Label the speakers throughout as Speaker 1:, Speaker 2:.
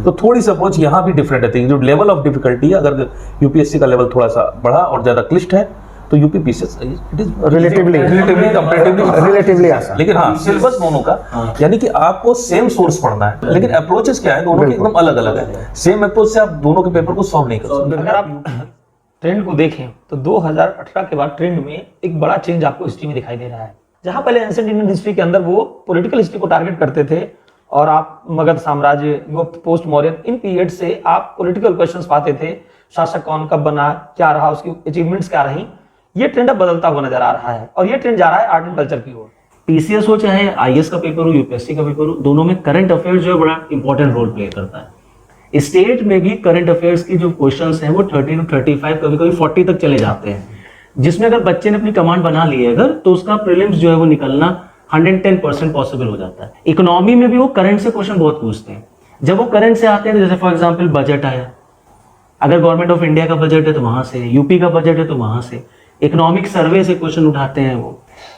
Speaker 1: तो थोड़ी सी अप्रोच यहाँ भी डिफरेंट रहती है। जो लेवल ऑफ डिफिकल्टी है, अगर यूपीएससी का लेवल थोड़ा सा बढ़ा और ज्यादा क्लिष्ट है तो UP PCS it is relatively आसान। लेकिन हाँ, सिलेबस दोनों का, यानी कि आपको सेम सोर्स पढ़ना है, लेकिन अप्रोचेस क्या है दोनों के एकदम अलग अलग है। सेम अप्रोच से आप दोनों के पेपर को सॉल्व नहीं कर सकते।
Speaker 2: अगर आप ट्रेंड को देखें तो 2018 के बाद ट्रेंड में एक बड़ा चेंज आपको हिस्ट्री में दिखाई दे रहा है। जहां पहले एंशिएंट इंडियन हिस्ट्री के अंदर वो पॉलिटिकल हिस्ट्री को टारगेट करते थे और आप मगध साम्राज्य, गुप्त, पोस्ट मौर्यन, इन पीरियड से आप पॉलिटिकल क्वेश्चंस पाते थे। शासक कौन, कब बना, क्या रहा, उसकी अचीवमेंट्स क्या रही। ये ट्रेंड अब बदलता हुआ नजर आ रहा है और ये ट्रेंड जा रहा है आर्ट एंड कल्चर की ओर।
Speaker 3: पीसीएस हो चाहे आईएएस का पेपर हो, यूपीएससी का पेपर हो, दोनों में करंट अफेयर्स जो है बड़ा इंपॉर्टेंट रोल प्ले करता है। स्टेट में भी करंट अफेयर्स की जो क्वेश्चंस हैं वो 30 to 35, कभी कभी 40 तक चले जाते हैं, जिसमें अगर बच्चे ने अपनी कमांड बना ली है अगर, तो उसका प्रीलिम्स जो है वो निकलना 110% पॉसिबल हो जाता है। इकोनॉमी में भी वो करंट से क्वेश्चन बहुत पूछते हैं। जब वो करंट से आते हैं, जैसे फॉर एग्जाम्पल बजट आया, अगर गवर्नमेंट ऑफ इंडिया का बजट है तो वहां से, यूपी का बजट है तो वहां से, इकोनॉमिक सर्वे से क्वेश्चन उठाते हैं वो,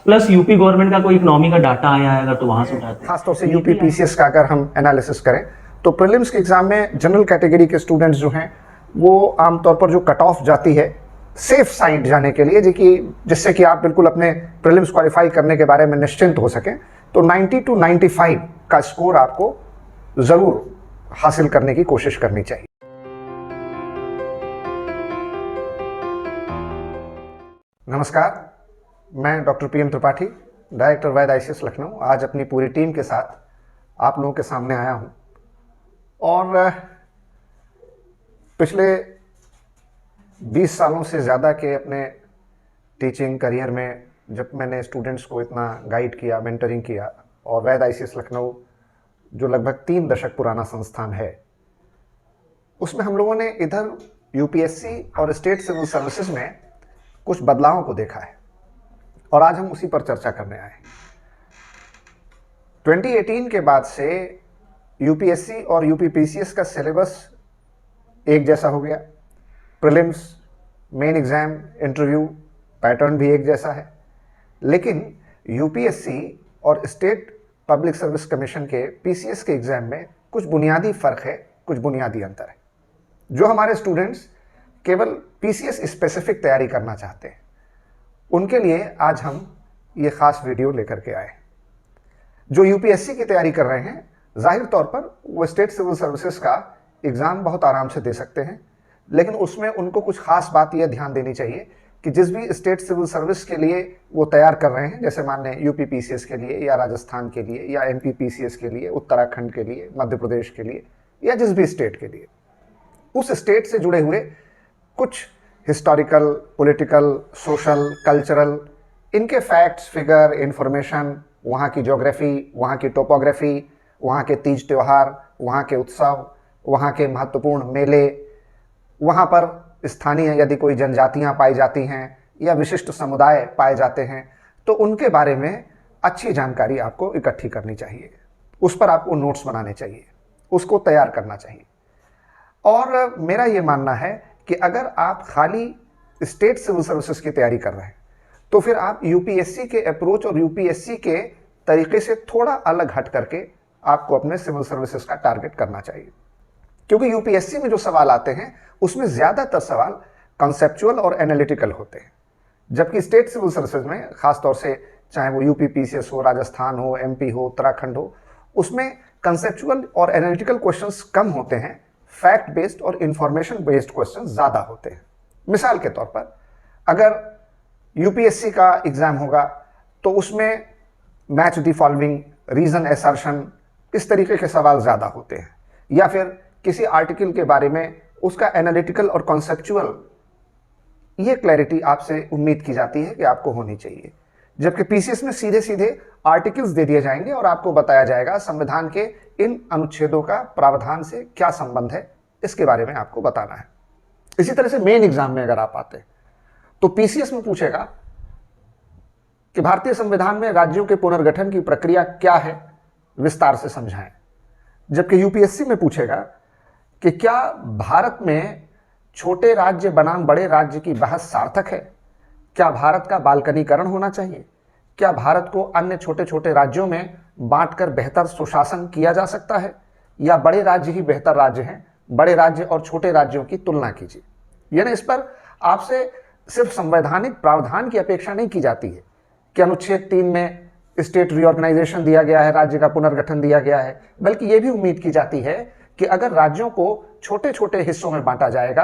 Speaker 3: प्लस यूपी गवर्नमेंट का कोई इकोनॉमी का डाटा आया है अगर तो वहां से उठाते हैं।
Speaker 4: खासतौर से यूपी पीसीएस का अगर हम एनालिसिस करें तो प्रीलिम्स के एग्जाम में जनरल कैटेगरी के स्टूडेंट्स जो हैं वो आमतौर पर जो कट ऑफ जाती है सेफ साइड जाने के लिए, जिससे कि आप बिल्कुल अपने प्रीलिम्स क्वालिफाई करने के बारे में निश्चिंत हो सकें, तो 90 to 95 का स्कोर आपको जरूर हासिल करने की कोशिश करनी चाहिए। नमस्कार, मैं डॉक्टर पीएम त्रिपाठी, डायरेक्टर वैद आईसीएस लखनऊ, आज अपनी पूरी टीम के साथ आप लोगों के सामने आया हूं। और पिछले 20 सालों से ज़्यादा के अपने टीचिंग करियर में जब मैंने स्टूडेंट्स को इतना गाइड किया, मेंटरिंग किया, और वैद आईसीएस लखनऊ जो लगभग 3 दशक पुराना संस्थान है, उसमें हम लोगों ने इधर यूपीएससी और स्टेट सिविल सर्विसेज में कुछ बदलावों को देखा है और आज हम उसी पर चर्चा करने आए। 2018 के बाद से यूपीएससी और यूपीपीसीएस का सिलेबस एक जैसा हो गया। Prelims, main exam, interview pattern भी एक जैसा है, लेकिन यूपीएससी और स्टेट पब्लिक सर्विस कमीशन के पीसीएस के एग्जाम में कुछ बुनियादी फ़र्क है, कुछ बुनियादी अंतर है। जो हमारे स्टूडेंट्स केवल पीसीएस स्पेसिफिक तैयारी करना चाहते हैं, उनके लिए आज हम ये ख़ास वीडियो लेकर के आए। जो यूपीएससी की तैयारी कर रहे हैं, जाहिर तौर पर वो स्टेट सिविल सर्विसेज का एग्ज़ाम बहुत आराम से दे सकते हैं, लेकिन उसमें उनको कुछ ख़ास बात यह ध्यान देनी चाहिए कि जिस भी स्टेट सिविल सर्विस के लिए वो तैयार कर रहे हैं, जैसे मान लें यूपी पीसीएस के लिए या राजस्थान के लिए या एमपी पीसीएस के लिए, उत्तराखंड के लिए, मध्य प्रदेश के लिए, या जिस भी स्टेट के लिए, उस स्टेट से जुड़े हुए कुछ हिस्टोरिकल, पॉलिटिकल, सोशल, कल्चरल, इनके फैक्ट्स, फिगर, इंफॉर्मेशन, वहाँ की ज्योग्राफी, वहाँ की टोपोग्राफी, वहाँ के तीज त्यौहार, वहाँ के उत्सव, वहाँ के महत्वपूर्ण मेले, वहाँ पर स्थानीय यदि कोई जनजातियाँ पाई जाती हैं या विशिष्ट समुदाय पाए जाते हैं, तो उनके बारे में अच्छी जानकारी आपको इकट्ठी करनी चाहिए। उस पर आपको नोट्स बनाने चाहिए, उसको तैयार करना चाहिए। और मेरा ये मानना है कि अगर आप खाली स्टेट सिविल सर्विसेज की तैयारी कर रहे हैं, तो फिर आप यूपीएससी के अप्रोच और यूपीएससी के तरीके से थोड़ा अलग हट करके आपको अपने सिविल सर्विसेज का टारगेट करना चाहिए। क्योंकि यूपीएससी में जो सवाल आते हैं उसमें ज़्यादातर सवाल कॉन्सेप्चुअल और एनालिटिकल होते हैं, जबकि स्टेट सिविल सर्विसेज में ख़ासतौर से चाहे वो यूपी पीसीएस हो, राजस्थान हो, एमपी हो, उत्तराखंड हो, उसमें कंसेप्चुअल और एनालिटिकल क्वेश्चंस कम होते हैं, फैक्ट बेस्ड और इंफॉर्मेशन बेस्ड क्वेश्चंस ज़्यादा होते हैं। मिसाल के तौर पर अगर यूपीएससी का एग्ज़ाम होगा तो उसमें match the following, reason assertion, इस तरीके के सवाल ज़्यादा होते हैं, या फिर किसी आर्टिकल के बारे में उसका एनालिटिकल और कॉन्सेप्चुअल ये क्लैरिटी आपसे उम्मीद की जाती है कि आपको होनी चाहिए। जबकि पीसीएस में सीधे सीधे आर्टिकल्स दे दिए जाएंगे और आपको बताया जाएगा संविधान के इन अनुच्छेदों का प्रावधान से क्या संबंध है, इसके बारे में आपको बताना है। इसी तरह से मेन एग्जाम में अगर आप आते हैं तो पीसीएस में पूछेगा कि भारतीय संविधान में राज्यों के पुनर्गठन की प्रक्रिया क्या है, विस्तार से समझाएं। जबकि यूपीएससी में पूछेगा कि क्या भारत में छोटे राज्य बनाम बड़े राज्य की बहस सार्थक है, क्या भारत का बाल्कनीकरण होना चाहिए, क्या भारत को अन्य छोटे छोटे राज्यों में बांटकर बेहतर सुशासन किया जा सकता है, या बड़े राज्य ही बेहतर राज्य हैं, बड़े राज्य और छोटे राज्यों की तुलना कीजिए। यानी इस पर आपसे सिर्फ संवैधानिक प्रावधान की अपेक्षा नहीं की जाती है कि अनुच्छेद 3 में स्टेट रीऑर्गेनाइजेशन दिया गया है, राज्य का पुनर्गठन दिया गया है, बल्कि यह भी उम्मीद की जाती है कि अगर राज्यों को छोटे छोटे हिस्सों में बांटा जाएगा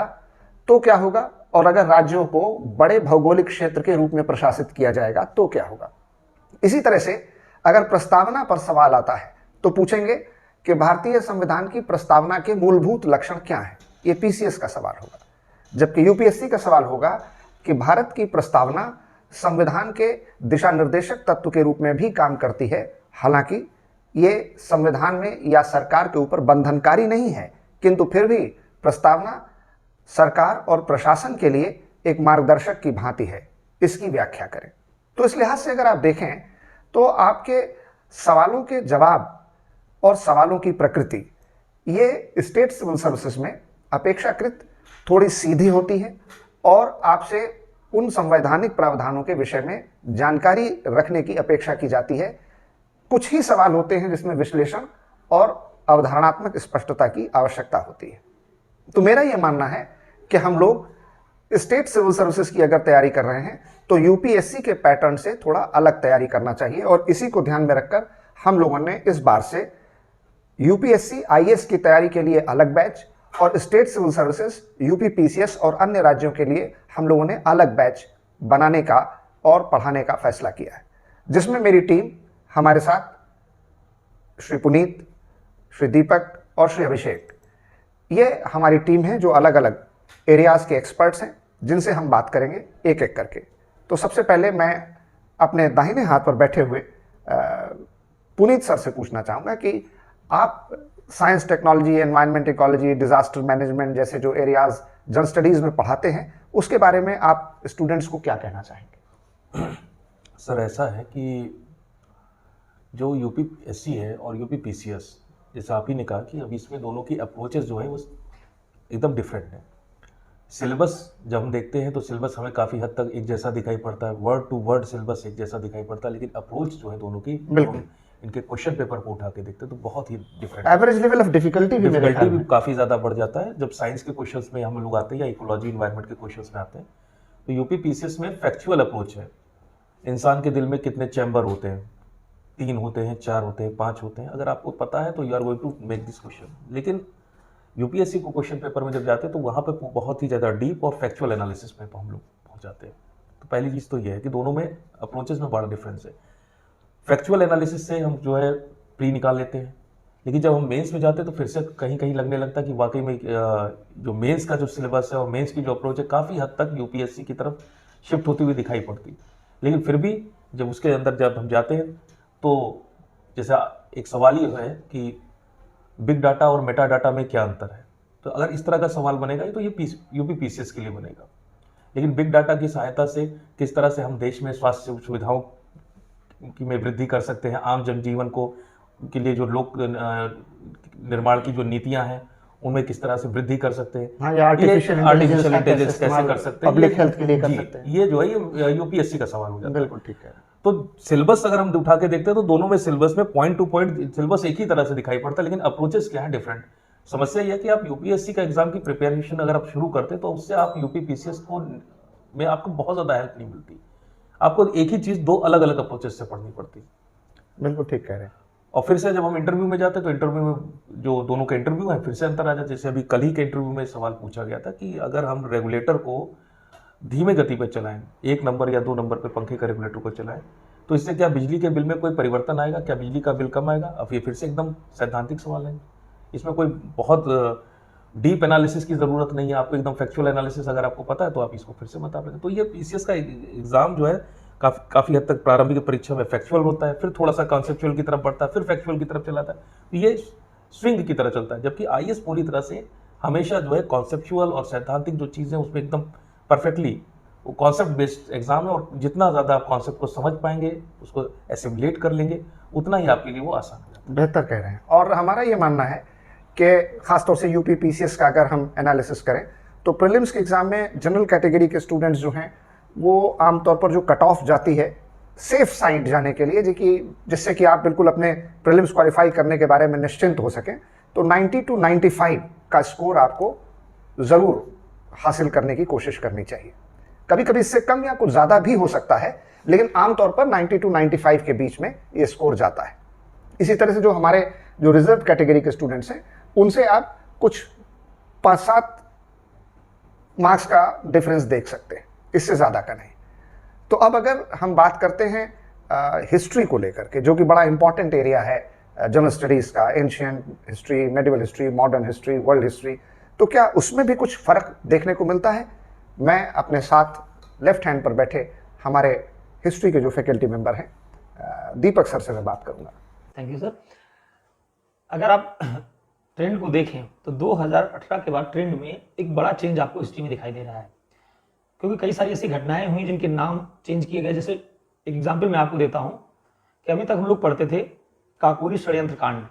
Speaker 4: तो क्या होगा, और अगर राज्यों को बड़े भौगोलिक क्षेत्र के रूप में प्रशासित किया जाएगा तो क्या होगा। इसी तरह से अगर प्रस्तावना पर सवाल आता है तो पूछेंगे कि भारतीय संविधान की प्रस्तावना के मूलभूत लक्षण क्या हैं। ये पीसीएस का सवाल होगा। जबकि यूपीएससी का सवाल होगा कि भारत की प्रस्तावना संविधान के दिशा निर्देशक तत्व के रूप में भी काम करती है, हालांकि ये संविधान में या सरकार के ऊपर बंधनकारी नहीं है, किंतु फिर भी प्रस्तावना सरकार और प्रशासन के लिए एक मार्गदर्शक की भांति है। इसकी व्याख्या करें। तो इस लिहाज से अगर आप देखें तो आपके सवालों के जवाब और सवालों की प्रकृति ये स्टेट सिविल सर्विसेज में अपेक्षाकृत थोड़ी सीधी होती है और आपसे उन संवैधानिक प्रावधानों के विषय में जानकारी रखने की अपेक्षा की जाती है। कुछ ही सवाल होते हैं जिसमें विश्लेषण और अवधारणात्मक स्पष्टता की आवश्यकता होती है। तो मेरा यह मानना है कि हम लोग स्टेट सिविल सर्विसेज की अगर तैयारी कर रहे हैं तो यूपीएससी के पैटर्न से थोड़ा अलग तैयारी करना चाहिए, और इसी को ध्यान में रखकर हम लोगों ने इस बार से यूपीएससी आईएएस की तैयारी के लिए अलग बैच और state civil services UP PCS और अन्य राज्यों के लिए हम लोगों ने अलग बैच बनाने का और पढ़ाने का फैसला किया है, जिसमें मेरी टीम हमारे साथ श्री पुनीत, श्री दीपक और श्री अभिषेक, ये हमारी टीम है जो अलग अलग एरियाज के एक्सपर्ट्स हैं जिनसे हम बात करेंगे एक एक करके। तो सबसे पहले मैं अपने दाहिने हाथ पर बैठे हुए पुनीत सर से पूछना चाहूँगा कि आप science, technology, environment, ecology, disaster management जैसे जो एरियाज जनरल स्टडीज़ में पढ़ाते हैं, उसके बारे में आप स्टूडेंट्स को क्या कहना चाहेंगे?
Speaker 1: सर ऐसा है कि जो यूपीएससी है और यूपी पीसीएस, जैसा आप ही ने कहा कि अभी इसमें दोनों की अप्रोचेस जो है वो एकदम डिफरेंट है। सिलेबस जब हम देखते हैं तो सिलेबस हमें काफ़ी हद तक एक जैसा दिखाई पड़ता है, वर्ड टू वर्ड सिलेबस एक जैसा दिखाई पड़ता है, लेकिन अप्रोच जो है दोनों की,
Speaker 4: बिल्कुल
Speaker 1: इनके क्वेश्चन पेपर को उठा के देखते हैं तो बहुत ही different,
Speaker 4: average level of difficulty
Speaker 1: भी काफ़ी ज़्यादा बढ़ जाता है। जब साइंस के क्वेश्चंस में हम लोग आते हैं या इकोलॉजी, इन्वायरमेंट के क्वेश्चंस में आते हैं तो यूपी पीसीएस में फैक्चुअल अप्रोच है। इंसान के दिल में कितने चैम्बर होते हैं, 3 होते हैं, 4 होते हैं, 5 होते हैं, अगर आपको पता है तो you are going to make this question. लेकिन यूपीएससी को क्वेश्चन पेपर में जब जाते हैं तो वहाँ पे बहुत ही ज़्यादा डीप और फैक्चुअल एनालिसिस में हम लोग पहुँच जाते हैं। तो पहली चीज़ तो ये है कि दोनों में अप्रोचेस में बड़ा डिफरेंस है। फैक्चुअल एनालिसिस से हम जो है प्री निकाल लेते हैं, लेकिन जब हम मेंस में जाते हैं तो फिर से कहीं कहीं लगने लगता है कि वाकई में जो मेंस का जो सिलेबस है और मेंस की जो अप्रोच है काफ़ी हद तक यूपीएससी की तरफ शिफ्ट होती हुई दिखाई पड़ती। लेकिन फिर भी जब उसके अंदर जब हम जाते हैं तो जैसा एक सवाल ही है कि बिग डाटा और मेटा डाटा में क्या अंतर है, तो अगर इस तरह का सवाल बनेगा तो ये यूपी पीसीएस के लिए बनेगा। लेकिन बिग डाटा की सहायता से किस तरह से हम देश में स्वास्थ्य सुविधाओं की में वृद्धि कर सकते हैं, आम जनजीवन को के लिए जो लोक निर्माण की जो नीतियां हैं उनमें किस तरह से वृद्धि कर सकते हैं,
Speaker 4: हाँ, या आर्टिफिशियल
Speaker 1: इंटेलिजेंस कैसे कर सकते हैं,
Speaker 4: पब्लिक हेल्थ के लिए कर सकते हैं,
Speaker 1: ये जो है ये यूपीएससी का सवाल हो जाता है।
Speaker 4: बिल्कुल ठीक है।
Speaker 1: तो सिलेबस अगर हम उठा के देखते हैं तो दोनों में सिलेबस में पॉइंट टू पॉइंट सिलेबस एक ही तरह से दिखाई पड़ता है, लेकिन अप्रोचेस क्या है डिफरेंट। समस्या यह है कि आप यूपीएससी का एग्जाम की प्रिपरेशन अगर आप शुरू करते हैं तो उससे आप यूपी पीसीएस को में आपको बहुत ज़्यादा हेल्प नहीं मिलती, आपको एक ही चीज़ 2 अलग अलग अप्रोचेस से पढ़नी पड़ती।
Speaker 4: बिल्कुल ठीक कह रहे हैं।
Speaker 1: और फिर से जब हम इंटरव्यू में जाते हैं तो इंटरव्यू में जो दोनों का इंटरव्यू है फिर से अंतर आ जाता है। जैसे अभी कल ही के इंटरव्यू में सवाल पूछा गया था कि अगर हम रेगुलेटर को धीमे गति पर चलाएं, 1 नंबर या 2 नंबर पे पंखे का रेगुलेटर को चलाएं, तो इससे क्या बिजली के बिल में कोई परिवर्तन आएगा, क्या बिजली का बिल कम आएगा? अब ये फिर से एकदम सैद्धांतिक सवाल है, इसमें कोई बहुत डीप एनालिसिस की ज़रूरत नहीं है, आपको एकदम फैक्चुअल एनालिसिस अगर आपको पता है तो आप इसको फिर से बता पाएंगे। तो ये पीसीएस का एग्ज़ाम जो है काफ़ी हद तक प्रारंभिक परीक्षा में फैक्चुअल होता है, फिर थोड़ा सा कॉन्सेप्चुअल की तरफ बढ़ता है, फिर फैक्चुअल की तरफ चलाता है, तो ये स्विंग की तरह चलता है। जबकि आईएएस पूरी तरह से हमेशा जो है कॉन्सेप्चुअल और सैद्धांतिक जो चीज़ें उसमें एकदम परफेक्टली वो कॉन्सेप्ट बेस्ड एग्जाम है, और जितना ज़्यादा आप कॉन्सेप्ट को समझ पाएंगे, उसको एसिमुलेट कर लेंगे, उतना ही आपके लिए वो आसान है।
Speaker 4: बेहतर कह रहे हैं। और हमारा ये मानना है कि खासतौर से यूपी पीसीएस का अगर हम एनालिसिस करें तो प्रीलिम्स के एग्ज़ाम में जनरल कैटेगरी के स्टूडेंट्स जो हैं वो आमतौर पर जो कट ऑफ जाती है सेफ साइड जाने के लिए, जिससे कि आप बिल्कुल अपने प्रीलिम्स क्वालिफाई करने के बारे में निश्चिंत हो सकें, तो 90 to 95 का स्कोर आपको ज़रूर हासिल करने की कोशिश करनी चाहिए। कभी कभी इससे कम या कुछ ज़्यादा भी हो सकता है, लेकिन आमतौर पर 90 to 95 के बीच में ये स्कोर जाता है। इसी तरह से जो हमारे जो रिजर्व कैटेगरी के स्टूडेंट्स हैं, उनसे आप कुछ 5-7 मार्क्स का डिफरेंस देख सकते हैं, इससे ज़्यादा का नहीं। तो अब अगर हम बात करते हैं हिस्ट्री को लेकर के, जो कि बड़ा इंपॉर्टेंट एरिया है जनरल स्टडीज़ का, ancient history, medieval history, modern history, world history, तो क्या उसमें भी कुछ फ़र्क देखने को मिलता है? मैं अपने साथ लेफ्ट हैंड पर बैठे हमारे हिस्ट्री के जो फैकल्टी मेंबर हैं, दीपक सर से मैं बात करूंगा।
Speaker 2: Thank you sir. अगर आप ट्रेंड को देखें तो 2018 के बाद ट्रेंड में एक बड़ा चेंज आपको हिस्ट्री में दिखाई दे रहा है, क्योंकि कई सारी ऐसी घटनाएं हुई जिनके नाम चेंज किए गए। जैसे एग्जाम्पल मैं आपको देता हूं कि अभी तक हम लोग पढ़ते थे काकोरी षड्यंत्र कांड,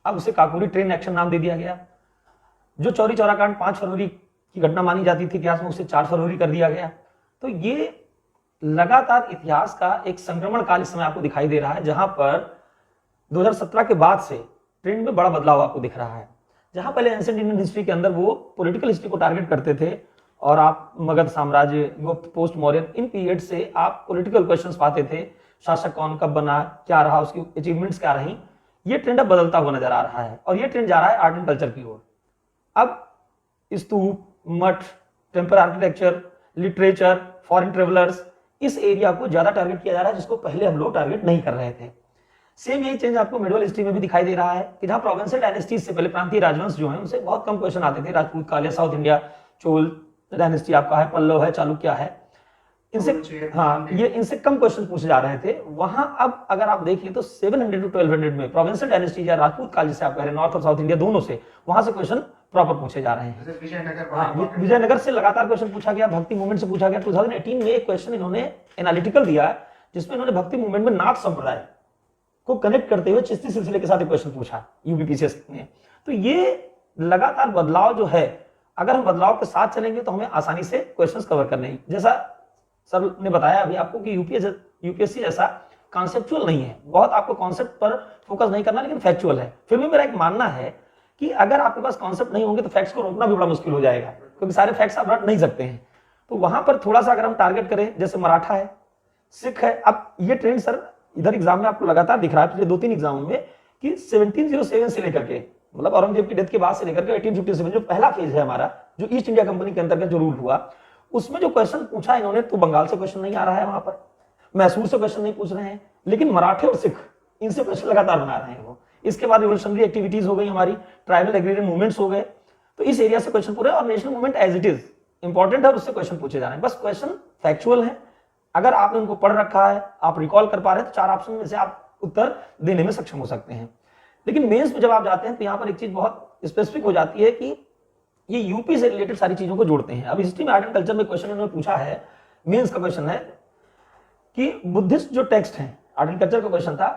Speaker 2: अब उसे काकोरी ट्रेन एक्शन नाम दे दिया गया। जो चौरी चौरा कांड 5 फरवरी की घटना मानी जाती थी इतिहास में, उसे 4 फरवरी कर दिया गया। तो ये लगातार इतिहास का एक संक्रमण काल इस समय आपको दिखाई दे रहा है, जहां पर 2017 के बाद से ट्रेंड में बड़ा बदलाव आपको दिख रहा है। जहां पहले एंशिएंट इंडियन हिस्ट्री के अंदर वो पॉलिटिकल हिस्ट्री को टारगेट करते थे, और आप मगध साम्राज्य, गुप्त, पोस्ट मौर्यन, इन पीरियड से आप पॉलिटिकल क्वेश्चंस पाते थे, शासक कौन, कब बना, क्या रहा, उसकी अचीवमेंट्स क्या रही। ये ट्रेंड अब बदलता हुआ नजर आ रहा है, और ये ट्रेंड जा रहा है आर्ट एंड कल्चर की ओर। अब स्तूप, मठ, temple architecture, literature, foreign travellers, इस एरिया को ज्यादा टारगेट किया जा रहा है, जिसको पहले हम लोग टारगेट नहीं कर रहे थे। सेम यही चेंज आपको मिडिवल हिस्ट्री में भी दिखाई दे रहा है कि जहां प्रोविंशियल डायनेस्टीज से पहले प्रांतीय राजवंश जो है उनसे बहुत कम क्वेश्चन आते थे। राजपूत काल या साउथ इंडिया, चोल डायनेस्टी आपका है, पल्लव है, चालुक्य है, इनसे ये इनसे कम क्वेश्चन पूछे जा रहे थे। वहां अब अगर आप देखें तो 700 to 1200 में प्रोविंशियल डायनेस्टी या राजपूत काल जिसे आप कह रहे हैं, नॉर्थ और साउथ इंडिया दोनों से, वहां से क्वेश्चन प्रॉपर पूछे जा रहे हैं। विजयनगर से लगातार क्वेश्चन पूछा गया, भक्ति मूवमेंट से पूछा गया। 2018 में एक क्वेश्चन इन्होंने एनालिटिकल दिया जिसमें इन्होंने भक्ति मूवमेंट में नाथ संप्रदाय को कनेक्ट करते हुए चिश्ती सिलसिले के साथ एक क्वेश्चन पूछा यूपीपीसीएस ने। तो ये लगातार बदलाव जो है, अगर हम बदलाव के साथ चलेंगे तो हमें आसानी से क्वेश्चंस कवर करने हैं। जैसा सर ने बताया अभी आपको कि यूपीएससी जैसा कॉन्सेप्चुअल नहीं है, बहुत आपको कॉन्सेप्ट पर फोकस नहीं करना, लेकिन फैक्चुअल है। फिर भी मेरा एक मानना है कि अगर आपके पास कॉन्सेप्ट नहीं होंगे तो फैक्ट्स को रोकना भी बड़ा मुश्किल हो जाएगा, क्योंकि सारे फैक्ट्स आप रट नहीं सकते हैं। तो वहां पर थोड़ा सा अगर हम टारगेट करें, जैसे मराठा है, सिख है। अब ये ट्रेंड सर इधर एग्जाम में आपको लगातार दिख रहा है पिछले 2-3 एग्जामों में कि 1707 से लेकर के, मतलब औरंगजेब की डेथ के बाद से लेकर के 1857 जो पहला फेज है हमारा, जो ईस्ट इंडिया कंपनी के अंतर्गत जो रूल हुआ, उसमें जो क्वेश्चन पूछा इन्होंने, तो बंगाल से क्वेश्चन नहीं आ रहा है, वहां पर मैसूर से क्वेश्चन नहीं पूछ रहे हैं, लेकिन मराठे और सिख इनसे क्वेश्चन लगातार बना रहे हैं वो। इसके बाद रिवोल्यूशनरी एक्टिविटीज हो गई हमारी, ट्राइबल एग्रीरियन मूवमेंट्स हो गए, तो इस एरिया से क्वेश्चन पूरे, और national movement as it is important है और उससे क्वेश्चन पूछे जा रहे हैं। बस क्वेश्चन फैक्चुअल है, अगर आपने उनको पढ़ रखा है, आप रिकॉल कर पा रहे हैं, तो 4 ऑप्शन में से आप उत्तर देने में सक्षम हो सकते हैं। लेकिन मेंस में जब आप जाते हैं तो यहाँ पर एक चीज बहुत स्पेसिफिक हो जाती है कि ये यूपी से रिलेटेड सारी चीजों को जोड़ते हैं। अब हिस्ट्री में आर्ट एंड कल्चर में क्वेश्चन इन्होंने पूछा है, मेंस का क्वेश्चन है कि बुद्धिस्ट जो टेक्स्ट है, आर्ट एंड कल्चर का क्वेश्चन था,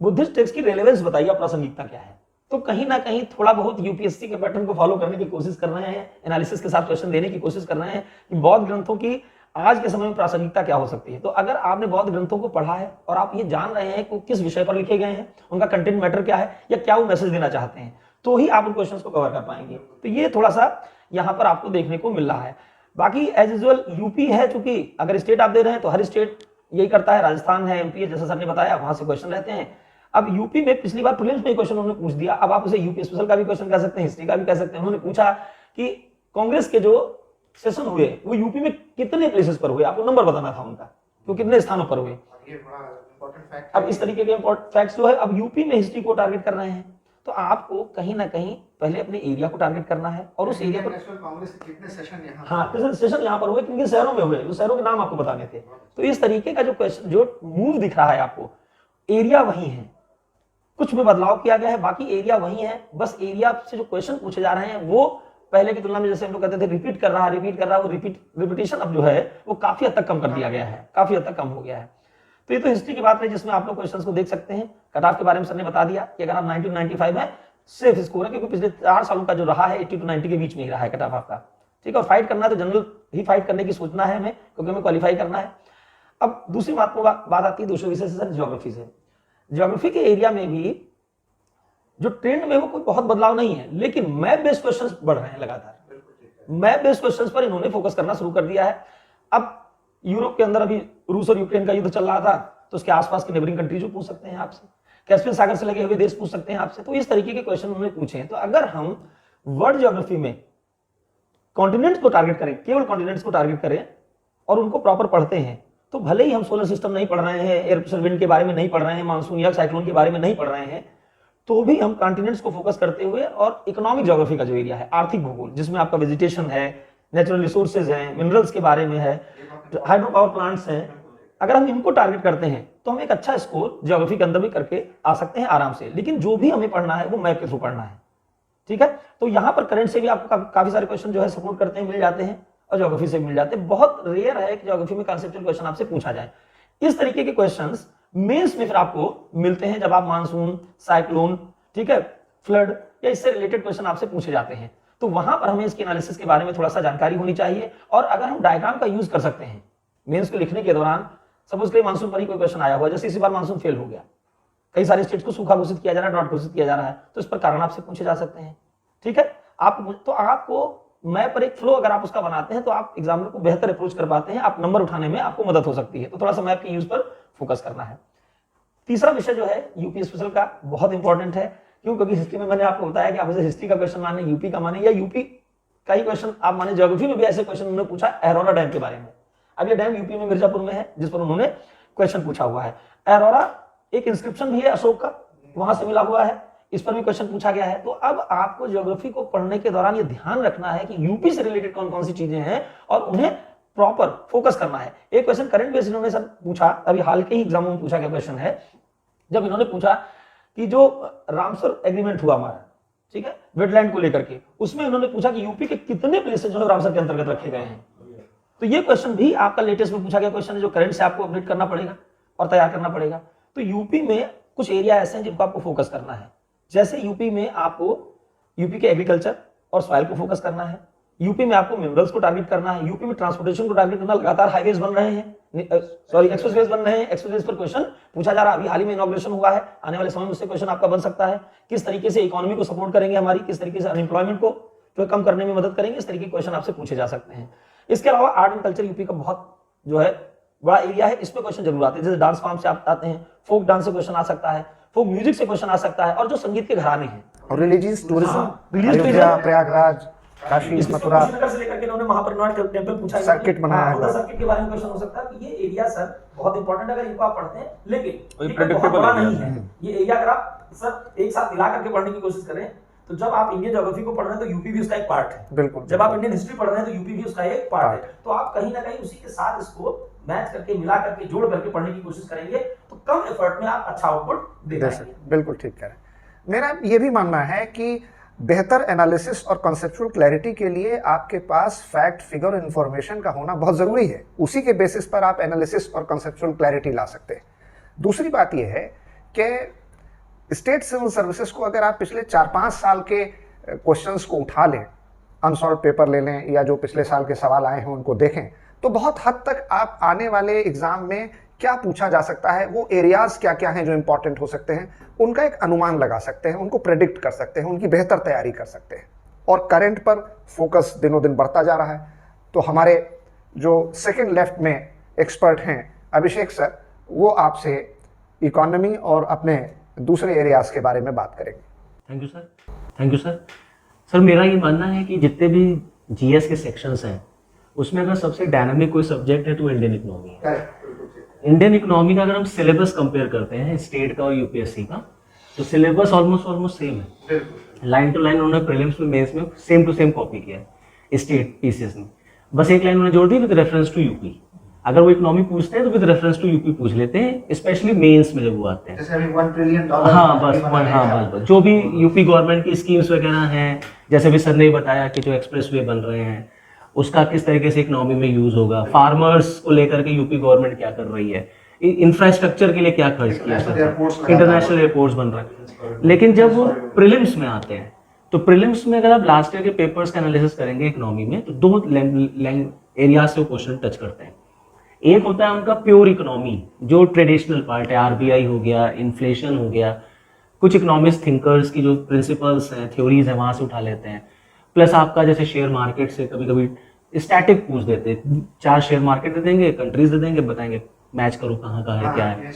Speaker 2: बुद्धिस्ट टेक्स्ट की रेलेवेंस बताइए, प्रासंगिकता क्या है। तो कहीं ना कहीं थोड़ा बहुत यूपीएससी के पैटर्न को फॉलो करने की कोशिश कर रहे हैं, एनालिसिस के साथ क्वेश्चन देने की कोशिश कर रहे हैं कि बौद्ध ग्रंथों की आज के समय में प्रासंगिकता क्या हो सकती है। तो अगर आपने बौद्ध ग्रंथों को पढ़ा है और आप ये जान रहे हैं कि किस विषय पर लिखे गए हैं, उनका कंटेंट मैटर क्या है, या क्या वो मैसेज देना चाहते हैं, तो ही आप उन क्वेश्चंस को कवर कर पाएंगे। तो ये थोड़ा सा यहाँ पर आपको देखने को मिल रहा है। बाकी एज यूजुअल यूपी है, चूंकि अगर स्टेट आप दे रहे हैं तो हर स्टेट यही करता है, राजस्थान है, एमपी है, जैसा सर ने बताया, वहां से क्वेश्चन रहते हैं। अब यूपी में पिछली बार प्रीलिम्स में क्वेश्चन उन्होंने पूछ दिया, अब आप उसे यूपी स्पेशल का भी क्वेश्चन कह सकते हैं, हिस्ट्री का भी कह सकते हैं। उन्होंने पूछा कि कांग्रेस के जो सेशन हुए वो यूपी में कितने प्लेसेस पर हुए, आपको नंबर बताना था उनका, तो कितने स्थानों पर हुए। अब इस तरीके के फैक्ट्स जो है अब यूपी में हिस्ट्री को टारगेट कर रहे हैं, तो आपको कहीं ना कहीं पहले अपने एरिया को टारगेट करना है, और उस एरिया पर
Speaker 4: कांग्रेस के कितने सेशन यहाँ,
Speaker 2: हाँ सेशन यहाँ पर हुए, किन शहरों में हुए, जो शहरों के नाम आपको बताने थे। तो इस तरीके का जो क्वेश्चन, जो मूव दिख रहा है आपको, एरिया वही है, कुछ में बदलाव किया गया है, बाकी एरिया वही है। बस एरिया से जो क्वेश्चन पूछे जा रहे हैं वो पहले की तुलना में, जैसे हम लोग कहते थे रिपीट कर रहा है, वो रिपीटेशन अब जो है वो काफी हद तक कम कर दिया गया है, काफी हद तक कम हो गया है। तो ये तो हिस्ट्री की बात है जिसमें आप लोग क्वेश्चंस को देख सकते हैं। कट ऑफ के बारे में सर ने बता दिया कि अगर आप 90 to 95 है, सेफ स्कोर है, क्योंकि पिछले 4 सालों का जो रहा है 80 to 90 के बीच में ही रहा है कट ऑफ आपका, ठीक है। और फाइट करना है तो जनरल ही फाइट करने की सोचना है हमें, क्योंकि हमें क्वालिफाई करना है। अब दूसरी बात आती है दूसरे विषय से सर, ज्योग्राफी से। ज्योग्राफी के एरिया में भी जो ट्रेंड में वो कोई बहुत बदलाव नहीं है, लेकिन मैप बेस्ड क्वेश्चंस बढ़ रहे हैं लगातार। मैप बेस्ड क्वेश्चंस पर इन्होंने फोकस करना शुरू कर दिया है। अब यूरोप के अंदर अभी रूस और यूक्रेन का युद्ध चल रहा था, तो उसके आसपास के नेबरिंग कंट्री जो पूछ सकते हैं आपसे, कैस्पियन सागर से लगे हुए देश पूछ सकते हैं आपसे। तो इस तरीके के क्वेश्चन उन्होंने पूछे हैं। तो अगर हम वर्ल्ड ज्योग्राफी में कॉन्टिनेंट्स को टारगेट करें, केवल कॉन्टिनेंट्स को टारगेट करें और उनको प्रॉपर पढ़ते हैं, तो भले ही हम सोलर सिस्टम नहीं पढ़ रहे हैं, एयर प्रेशर विंड के बारे में नहीं पढ़ रहे हैं, मानसून या साइक्लोन के बारे में नहीं पढ़ रहे हैं, तो भी हम कॉन्टिनेंट्स को फोकस करते हुए और इकोनॉमिक ज्योग्राफी का जो एरिया है, आर्थिक भूगोल, जिसमें आपका वेजिटेशन है, नेचुरल रिसोर्सेज हैं, मिनरल्स के बारे में है, हाइड्रो पावर प्लांट्स हैं, अगर हम इनको टारगेट करते हैं तो हम एक अच्छा स्कोर ज्योग्राफी के अंदर भी करके आ सकते हैं आराम से। लेकिन जो भी हमें पढ़ना है वो मैप के थ्रू पढ़ना है, ठीक है। तो यहाँ पर करंट से भी आपको काफी सारे क्वेश्चन जो है सपोर्ट करते हैं, मिल जाते हैं, और ज्योग्राफी से भी मिल जाते हैं। बहुत रेयर है कि ज्योग्राफी में कॉन्सेप्चुअल क्वेश्चन आपसे पूछा जाए। इस तरीके के क्वेश्चंस मेंस में फिर आपको मिलते हैं जब आप मानसून, साइक्लोन, ठीक है, फ्लड या इससे रिलेटेड क्वेश्चन आपसे पूछे जाते हैं। तो वहां पर हमें इसके एनालिसिस के बारे में थोड़ा सा जानकारी होनी चाहिए। और अगर हम डायग्राम का यूज कर सकते हैं मेंस को लिखने के दौरान, सपोज कहीं मानसून पर ही कोई क्वेश्चन आया हुआ, जैसे इसी बार मानसून फेल हो गया, कई सारे स्टेट्स को सूखा घोषित किया जा रहा है, ड्रॉट घोषित किया जा रहा है, तो इस पर कारण आपसे पूछे जा सकते हैं, ठीक है। आपको मैप पर एक फ्लो अगर आप उसका बनाते हैं तो आप एग्जामिनर को बेहतर अप्रोच कर पाते हैं, आप नंबर उठाने में आपको मदद हो सकती है। तो थोड़ा सा मैप के यूज पर फोकस करना है। तीसरा विषय जो है यूपी स्पेशल का बहुत इंपॉर्टेंट है। क्यों? क्योंकि हिस्ट्री में मैंने आपको बताया कि आप इसे हिस्ट्री का क्वेश्चन माने, यूपी का माने, या यूपी का ही क्वेश्चन आप माने। ज्योग्राफी में भी ऐसे क्वेश्चन उन्होंने पूछा एरोरा डैम के बारे में। अब ये डैम यूपी में मिर्जापुर में है, जिस पर उन्होंने क्वेश्चन पूछा हुआ है। एरोरा एक इंस्क्रिप्शन भी है अशोक का, वहां से मिला हुआ है, इस पर भी क्वेश्चन पूछा गया है। तो अब आपको ज्योग्राफी को पढ़ने के दौरान ये ध्यान रखना है कि यूपी से रिलेटेड कौन कौन सी चीजें हैं और उन्हें प्रॉपर फोकस करना है। एक क्वेश्चन करंट बेस इन्होंने सर पूछा, अभी हाल के ही एग्जाम में पूछा गया क्वेश्चन है, जब इन्होंने पूछा कि जो रामसर एग्रीमेंट हुआ हमारा, ठीक है, वेटलैंड को लेकर के, उसमें इन्होंने पूछा कि यूपी के कितने प्लेसेस जो है रामसर के अंतर्गत रखे गए हैं। तो ये क्वेश्चन भी आपका लेटेस्ट में पूछा गया क्वेश्चन है, जो करंट से आपको अपडेट करना पड़ेगा और तैयार करना पड़ेगा। तो यूपी में कुछ एरिया ऐसे हैं जिनको आपको फोकस करना है। जैसे यूपी में आपको यूपी के एग्रीकल्चर और सॉइल को फोकस करना है, यूपी में आपको मिनरल्स को टारगेट करना है, यूपी में ट्रांसपोर्टेशन को टारगेट करना। लगातार हाईवेज बन रहे हैं, एक्सप्रेसवेज बन रहे हैं, एक्सप्रेसवेज पर क्वेश्चन पूछा जा रहा है। अभी हाल ही में इनॉग्रेशन हुआ है, आने वाले समय में उससे क्वेश्चन आपका बन सकता है। किस तरीके से इकोनॉमी को सपोर्ट करेंगे हमारी, किस तरीके से अनएम्प्लॉयमेंट को जो कम करने में मदद करेंगे, इस तरीके के क्वेश्चन आपसे पूछे जा सकते हैं। इसके अलावा आर्ट एंड कल्चर यूपी का बहुत जो है बड़ा एरिया है, इसमें क्वेश्चन जरूर आते हैं। जैसे डांस फॉर्म से आप आते हैं, फोक डांस से क्वेश्चन आ सकता है, फोक म्यूजिक से क्वेश्चन आ सकता है, और जो संगीत के घराने हैं
Speaker 4: और religious tourism,
Speaker 2: religious
Speaker 4: Ayodhya,
Speaker 2: tourism,
Speaker 4: Prayagraj, Kashi, Mathura,
Speaker 2: Srinagar से लेकर के इन्होंने महापरिनिर्वाण टेंपल पूछा,
Speaker 4: सर्किट बनाया है।
Speaker 2: सर्किट के बारे में क्वेश्चन हो सकता है कि ये एरिया सर बहुत इंपॉर्टेंट है अगर इनको आप पढ़ते हैं, लेकिन
Speaker 1: वही
Speaker 2: ये बहुत
Speaker 1: predictable
Speaker 2: बड़ा
Speaker 1: area
Speaker 2: नहीं है। ये एरिया अगर आप सर एक साथ मिला करके पढ़ने की कोशिश करें, तो जब आप इंडियन ज्योग्राफी को पढ़ रहे हैं तो यूपी भी उसका एक पार्ट है।
Speaker 4: बिल्कुल।
Speaker 2: जब आप इंडियन हिस्ट्री पढ़ रहे हैं तो यूपी भी उसका एक पार्ट है। तो आप कहीं ना कहीं उसी के साथ इसको मैच करके, मिला करके, जोड़ करके पढ़ने की कोशिश करेंगे तो कम एफर्ट में आप अच्छा आउटपुट दे पाएंगे।
Speaker 4: बिल्कुल ठीक कह रहे हैं। मेरा ये भी मानना है कि बेहतर एनालिसिस और कॉन्सेप्चुअल क्लैरिटी के लिए आपके पास फैक्ट, फिगर और इन्फॉर्मेशन का होना बहुत ज़रूरी है। उसी के बेसिस पर आप एनालिसिस और कॉन्सेप्चुअल क्लैरिटी ला सकते हैं। दूसरी बात यह है कि स्टेट सिविल सर्विसेज को अगर आप पिछले 4-5 साल के क्वेश्चंस को उठा लें, अनसॉल्व पेपर ले लें, या जो पिछले साल के सवाल आए हैं उनको देखें, तो बहुत हद तक आप आने वाले एग्जाम में क्या पूछा जा सकता है, वो एरियाज क्या क्या हैं जो इंपॉर्टेंट हो सकते हैं, उनका एक अनुमान लगा सकते हैं, उनको प्रेडिक्ट कर सकते हैं, उनकी बेहतर तैयारी कर सकते हैं। और करंट पर फोकस दिनों दिन बढ़ता जा रहा है। तो हमारे जो सेकंड लेफ्ट में एक्सपर्ट हैं अभिषेक सर, वो आपसे इकोनॉमी और अपने दूसरे एरियाज के बारे में बात करेंगे।
Speaker 3: Thank you sir. Thank you sir. Sir मेरा ये मानना है कि जितने भी जीएस के सेक्शंस हैं उसमें अगर सबसे डायनामिक कोई सब्जेक्ट है तो इंडियन इकोनॉमी है। इंडियन इकोनॉमी का अगर हम सिलेबस कंपेयर करते हैं स्टेट का और यूपीएससी का, तो सिलेबस ऑलमोस्ट सेम है। लाइन टू लाइन उन्होंने प्रीलिम्स में, मेंस में सेम टू सेम कॉपी किया है स्टेट पीसीएस में। बस एक लाइन उन्होंने जोड़ दी विद रेफरेंस टू यूपी। अगर वो इकोनॉमी पूछते हैं तो विद रेफरेंस टू यूपी पूछ लेते हैं, स्पेशली मेंस में जब वो आते हैं।
Speaker 4: जैसे अभी $1 ट्रिलियन
Speaker 3: बस जो भी यूपी गवर्नमेंट की स्कीम्स वगैरह हैं, जैसे भी सर ने बताया कि जो एक्सप्रेसवे बन रहे हैं उसका किस तरीके से इकोनॉमी में यूज होगा, फार्मर्स को लेकर के यूपी गवर्नमेंट क्या कर रही है, इंफ्रास्ट्रक्चर के लिए क्या खर्च किया, इंटरनेशनल एयरपोर्ट्स बन रहे हैं। लेकिन जब वो प्रीलिम्स में आते हैं तो प्रीलिम्स में अगर आप लास्ट ईयर के पेपर्स का एनालिसिस करेंगे इकोनॉमी में, तो 2 एरिया से वो क्वेश्चन टच करते हैं। एक होता है उनका प्योर इकोनॉमी, जो ट्रेडिशनल पार्ट है, आरबीआई हो गया, इन्फ्लेशन हो गया, कुछ इकोनॉमिस्ट थिंकर्स की जो प्रिंसिपल्स हैं, थ्योरीज हैं, वहां से उठा लेते हैं। प्लस आपका जैसे शेयर मार्केट से कभी कभी स्टैटिक पूछ देते हैं, 4 शेयर मार्केट दे देंगे, कंट्रीज दे देंगे, बताएंगे मैच करो कहाँ का है, क्या है।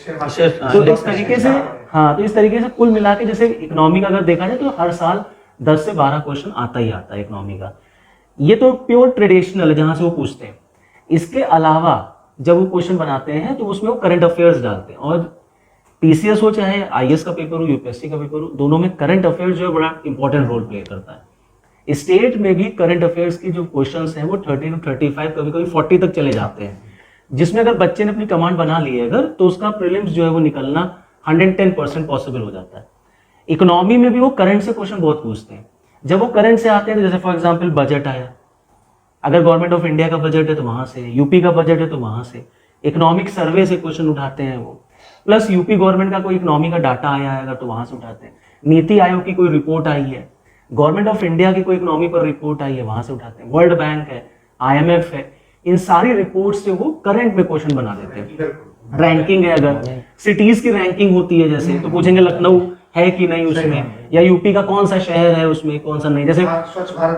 Speaker 3: तो इस तरीके से तो इस तरीके से कुल मिला के जैसे इकोनॉमी का अगर देखा जाए तो हर साल 10 से 12 क्वेश्चन आता ही आता है इकोनॉमी का। ये तो प्योर ट्रेडिशनल है जहां से वो पूछते हैं। इसके अलावा जब वो क्वेश्चन बनाते हैं तो उसमें वो करंट अफेयर्स डालते हैं, और पीसीएस हो चाहे आईएएस का पेपर हो, यूपीएससी का पेपर हो, दोनों में करंट अफेयर्स जो है बड़ा इंपॉर्टेंट रोल प्ले करता है। स्टेट में भी करंट अफेयर्स की जो क्वेश्चंस हैं वो 30 to 35 कभी कभी 40 तक चले जाते हैं, जिसमें अगर बच्चे ने अपनी कमांड बना ली है अगर, तो उसका प्रीलिम्स जो है वो निकलना 110% पॉसिबल हो जाता है। इकोनॉमी में भी वो करंट से क्वेश्चन बहुत पूछते हैं। जब वो करंट से आते हैं तो जैसे फॉर एग्जांपल बजट आया, अगर गवर्नमेंट ऑफ इंडिया का बजट है तो वहां से, यूपी का बजट है तो वहां से, इकोनॉमिक सर्वे से क्वेश्चन उठाते हैं वो, प्लस यूपी गवर्नमेंट का कोई इकोनॉमी का डाटा आया है अगर तो वहां से उठाते हैं, नीति आयोग की कोई रिपोर्ट आई है, गवर्नमेंट ऑफ इंडिया की कोई इकोनॉमी पर रिपोर्ट आई है वहां से उठाते हैं, वर्ल्ड बैंक है, IMF है, इन सारी रिपोर्ट से वो करंट में क्वेश्चन बना देते हैं। रैंकिंग है, अगर सिटीज की रैंकिंग होती है जैसे, तो पूछेंगे लखनऊ है कि नहीं उसमें, या यूपी का कौन सा शहर है उसमें, कौन सा नहीं, जैसे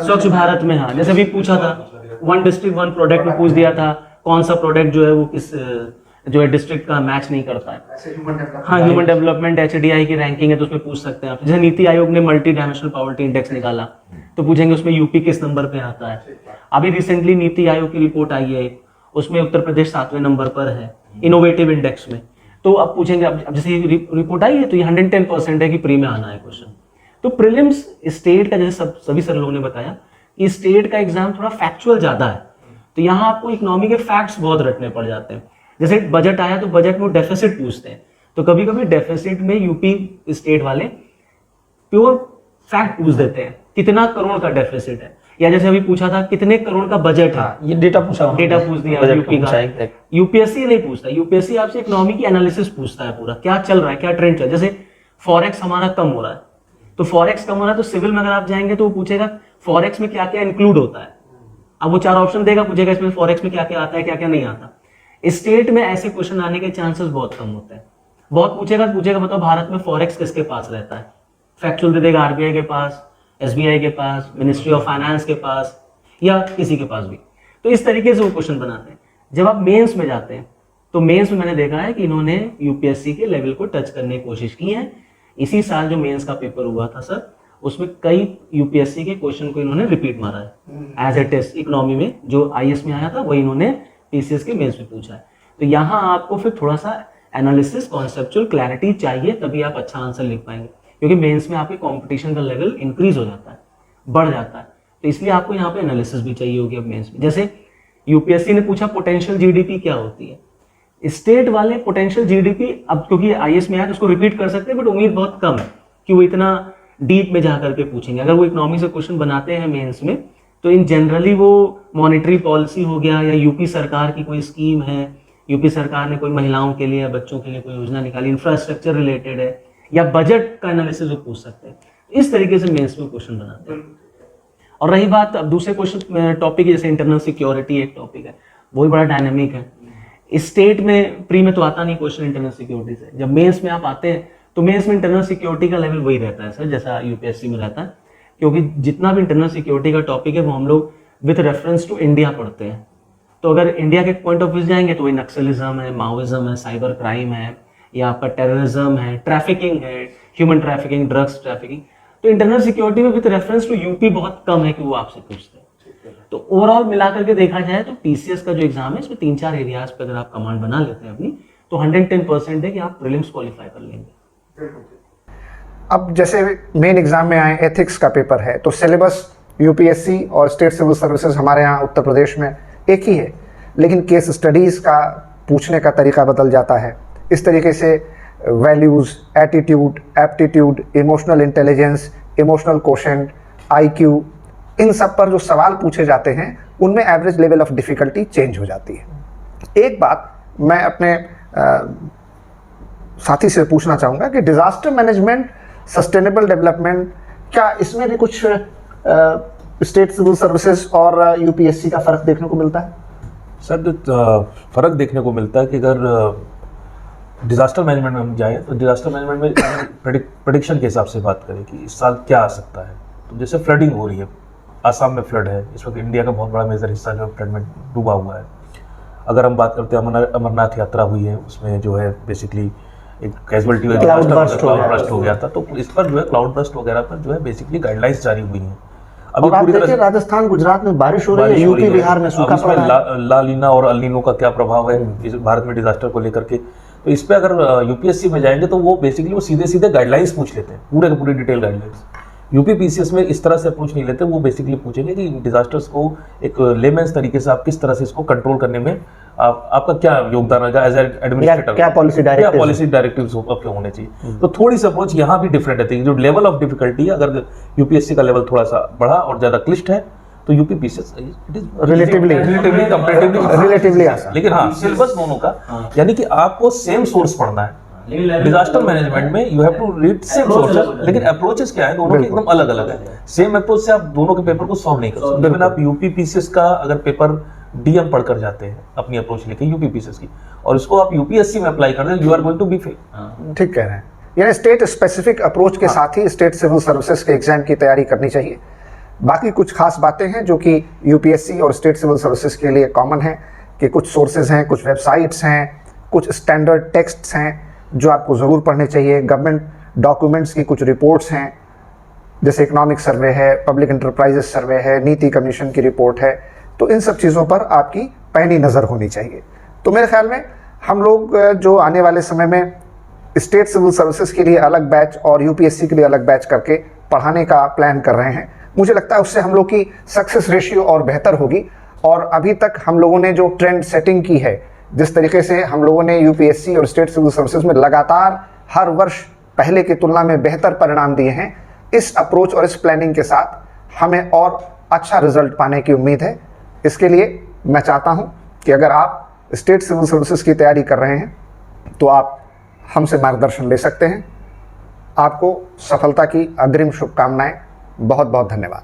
Speaker 3: स्वच्छ भारत में, हाँ जैसे अभी पूछा था 1 डिस्ट्रिक्ट 1 प्रोडक्ट में पूछ दिया था कौन सा प्रोडक्ट जो है वो किस जो है डिस्ट्रिक्ट का मैच नहीं करता है। हाँ, ह्यूमन डेवलपमेंट HDI की रैंकिंग है तो उसमें पूछ सकते हैं आप। जैसे नीति आयोग ने मल्टी डायमेंशनल पॉवर्टी इंडेक्स निकाला तो पूछेंगे उसमें यूपी किस नंबर पे आता है। अभी रिसेंटली नीति आयोग की रिपोर्ट आई है, उसमें उत्तर प्रदेश 7वें नंबर पर है इनोवेटिव इंडेक्स में। तो अब पूछेंगे, अब जैसे रिपोर्ट आई है तो ये 110% है कि प्री में आना है क्वेश्चन। तो प्रीलिम्स स्टेट का, जैसे सभी सर लोगों ने बताया कि स्टेट का एग्जाम थोड़ा फैक्चुअल ज्यादा है, तो यहाँ आपको इकोनॉमी के फैक्ट्स बहुत रटने पड़ जाते हैं। जैसे बजट आया तो बजट में डेफिसिट पूछते हैं, तो कभी कभी डेफिसिट में यूपी स्टेट वाले प्योर फैक्ट पूछ देते हैं कितना करोड़ का डेफिसिट है, या जैसे अभी पूछा था कितने करोड़ का बजट है,
Speaker 2: ये डेटा पूछ
Speaker 3: दिया यूपी का। यूपीएससी नहीं पूछता, यूपीएससी आपसे इकोनॉमी की एनालिसिस पूछता है, पूरा क्या चल रहा है, क्या ट्रेंड चल रहा है। जैसे फॉरेक्स हमारा कम हो रहा है, तो फॉरेक्स कम हो रहा है तो सिविल में अगर आप जाएंगे तो वो पूछेगा फॉरेक्स में क्या क्या इंक्लूड होता है। अब वो 4 ऑप्शन देगा, पूछेगा इसमें फॉरेक्स में क्या क्या आता है, क्या क्या नहीं आता। स्टेट में ऐसे क्वेश्चन आने के चांसेस बहुत कम होते हैं। बहुत पूछेगा बताओ भारत में फॉरेक्स किसके पास रहता है, फैक्चुअल दे देगा आरबीआई के पास, एसबीआई के पास, मिनिस्ट्री ऑफ फाइनेंस के पास, या किसी के पास भी। तो इस तरीके से वो क्वेश्चन बनाते हैं। जब आप मेंस में जाते हैं तो मेंस में मैंने देखा है कि इन्होंने यूपीएससी के लेवल को टच करने की कोशिश की है। इसी साल जो मेंस का पेपर हुआ था सर, उसमें कई यूपीएससी के क्वेश्चन को इन्होंने रिपीट मारा है एज ए टेस्ट। इकोनॉमी में जो आईएएस में आया था वही इन्होंने पीसीएस के मेंस में पूछा है। तो यहाँ आपको फिर थोड़ा सा एनालिसिस, कॉन्सेप्चुअल क्लैरिटी चाहिए, तभी आप अच्छा आंसर लिख पाएंगे, क्योंकि मेंस में आपके कंपटीशन का लेवल इंक्रीज हो जाता है, बढ़ जाता है। तो इसलिए आपको यहाँ पे एनालिसिस भी चाहिए होगी अब मेंस में। जैसे यूपीएससी ने पूछा पोटेंशियल जीडीपी क्या होती है, स्टेट वाले पोटेंशियल जीडीपी अब क्योंकि आईएएस में आया तो उसको रिपीट कर सकते हैं, बट उम्मीद बहुत कम है कि वो इतना डीप में जा करके पूछेंगे। अगर वो इकोनॉमी से क्वेश्चन बनाते हैं मेंस में तो इन जनरली वो मॉनेटरी पॉलिसी हो गया, या यूपी सरकार की कोई स्कीम है, यूपी सरकार ने कोई महिलाओं के लिए या बच्चों के लिए कोई योजना निकाली, इंफ्रास्ट्रक्चर रिलेटेड है, या बजट का एनालिसिस वो पूछ सकते हैं। इस तरीके से मेंस में क्वेश्चन बनाते हैं। और रही बात अब दूसरे क्वेश्चन टॉपिक, जैसे इंटरनल सिक्योरिटी एक टॉपिक है, वो भी बड़ा डायनेमिक है। स्टेट में प्री में तो आता नहीं क्वेश्चन इंटरनल सिक्योरिटी से, जब मेंस में आप आते हैं तो मेंस में इंटरनल सिक्योरिटी का लेवल वही रहता है सर जैसा यूपीएससी में रहता है, क्योंकि जितना भी इंटरनल सिक्योरिटी का टॉपिक है वो हम लोग विद रेफरेंस टू इंडिया पढ़ते हैं। तो अगर इंडिया के पॉइंट ऑफ व्यू जाएंगे तो वही नक्सलिज्म है, माओइज्म है, साइबर क्राइम है, या आपका टेररिज्म है, ट्रैफिकिंग है, ह्यूमन ट्रैफिकिंग, ड्रग्स ट्रैफिकिंग। तो इंटरनल सिक्योरिटी में विद रेफरेंस टू यूपी बहुत कम है कि वो आपसे पूछते हैं। तो ओवरऑल मिला करके देखा जाए तो पीसीएस का जो एग्जाम है इसमें 3-4 एरियाज पे अगर आप कमांड बना लेते हैं अपनी, तो 110% है कि आप प्रीलिम्स क्वालिफाई कर लेंगे।
Speaker 4: अब जैसे मेन एग्जाम में आए एथिक्स का पेपर है, तो सिलेबस यूपीएससी और स्टेट सिविल सर्विसेज हमारे यहाँ उत्तर प्रदेश में एक ही है, लेकिन केस स्टडीज का पूछने का तरीका बदल जाता है। इस तरीके से values, attitude, aptitude, emotional intelligence, emotional quotient, IQ, इन सब पर जो सवाल पूछे जाते हैं उनमें average level of difficulty change हो जाती है। एक बात मैं अपने साथी से पूछना चाहूँगा कि डिजास्टर मैनेजमेंट, सस्टेनेबल डेवलपमेंट, क्या इसमें भी कुछ स्टेट सिविल सर्विसेज और यूपीएससी का फ़र्क देखने को मिलता है?
Speaker 1: सर फ़र्क देखने को मिलता है कि अगर डिजास्टर मैनेजमेंट में हम जाए तो डिजास्टर मैनेजमेंट में प्रेडिक्शन के हिसाब से बात करें कि इस साल क्या आ सकता है, तो जैसे फ्लडिंग हो रही है, आसाम में फ्लड है इस वक्त, इंडिया का बहुत बड़ा मेजर हिस्सा जो है फ्लड में डूबा हुआ है। अगर हम बात करते हैं अमरनाथ यात्रा हुई है, उसमें जो है बेसिकली एक कैजुअलिटी
Speaker 2: Cloud burst
Speaker 1: हो गया था, तो इस पर जो है क्लाउड बर्स्ट वगैरह पर जो है बेसिकली गाइडलाइंस जारी हुई हैं।
Speaker 5: और आप देखिए राजस्थान गुजरात में बारिश हो रही है, यूपी बिहार में सूखा पड़ रहा है।
Speaker 1: ला लीना और अल नीनो का क्या प्रभाव है इस भारत में डिजास्टर को लेकर के, तो इस पे अगर यूपीएससी में जाएंगे तो वो बेसिकली वो सीधे सीधे गाइडलाइंस पूछ लेते हैं, पूरे के पूरे डिटेल गाइडलाइंस। यूपी पीसीएस में इस तरह से अप्रोच नहीं लेते, वो बेसिकली पूछेंगे कि डिजास्टर्स को एक लेमेंस तरीके से आप किस तरह से इसको कंट्रोल करने में आपका क्या योगदान रहेगा एज एडमिनिस्ट्रेटर,
Speaker 5: क्या पॉलिसी
Speaker 1: डायरेक्टिव्स आपके होने चाहिए। तो थोड़ी सी अप्रोच यहाँ भी डिफरेंट रहती है। जो लेवल ऑफ डिफिकल्टी है, अगर यूपीएससी का लेवल थोड़ा सा बढ़ा और ज्यादा क्लिष्ट है तो UP PCS it is
Speaker 5: relatively आसान।
Speaker 1: लेकिन हाँ सिलेबस दोनों का, यानी कि आपको सेम सोर्स पढ़ना है। डिजास्टर मैनेजमेंट में you have to read same sources, लेकिन अप्रोचेस क्या है दोनों के एकदम अलग अलग है। सेम अप्रोच से आप दोनों के पेपर को सॉल्व नहीं कर सकते। लेकिन आप यूपी पीसीएस का अगर पेपर डीएम पढ़कर जाते हैं अपनी अप्रोच लेके यूपी पीसीएस की, और इसको आप यूपीएससी में अप्लाई कर दें, you are going to be fail.
Speaker 4: ठीक कह रहे हैं, यानी स्टेट स्पेसिफिक अप्रोच के साथ ही स्टेट सिविल सर्विसेज के एग्जाम की तैयारी करनी चाहिए। बाकी कुछ खास बातें हैं जो कि यूपीएससी और स्टेट सिविल सर्विसेज के लिए कॉमन है कि कुछ सोर्सेज हैं, कुछ वेबसाइट्स हैं, कुछ स्टैंडर्ड टेक्स्ट्स हैं जो आपको ज़रूर पढ़ने चाहिए। गवर्नमेंट डॉक्यूमेंट्स की कुछ रिपोर्ट्स हैं, जैसे इकोनॉमिक सर्वे है, पब्लिक इंटरप्राइजेस सर्वे है, नीति कमीशन की रिपोर्ट है, तो इन सब चीज़ों पर आपकी पैनी नज़र होनी चाहिए। तो मेरे ख्याल में हम लोग जो आने वाले समय में स्टेट सिविल सर्विसेज के लिए अलग बैच और यूपीएससी के लिए अलग बैच करके पढ़ाने का प्लान कर रहे हैं, मुझे लगता है उससे हम लोग की सक्सेस रेशियो और बेहतर होगी। और अभी तक हम लोगों ने जो ट्रेंड सेटिंग की है, जिस तरीके से हम लोगों ने यूपीएससी और स्टेट सिविल सर्विसेज में लगातार हर वर्ष पहले की तुलना में बेहतर परिणाम दिए हैं, इस अप्रोच और इस प्लानिंग के साथ हमें और अच्छा रिजल्ट पाने की उम्मीद है। इसके लिए मैं चाहता हूं कि अगर आप स्टेट सिविल सर्विसेज की तैयारी कर रहे हैं तो आप हमसे मार्गदर्शन ले सकते हैं। आपको सफलता की अग्रिम शुभकामनाएं। बहुत बहुत धन्यवाद।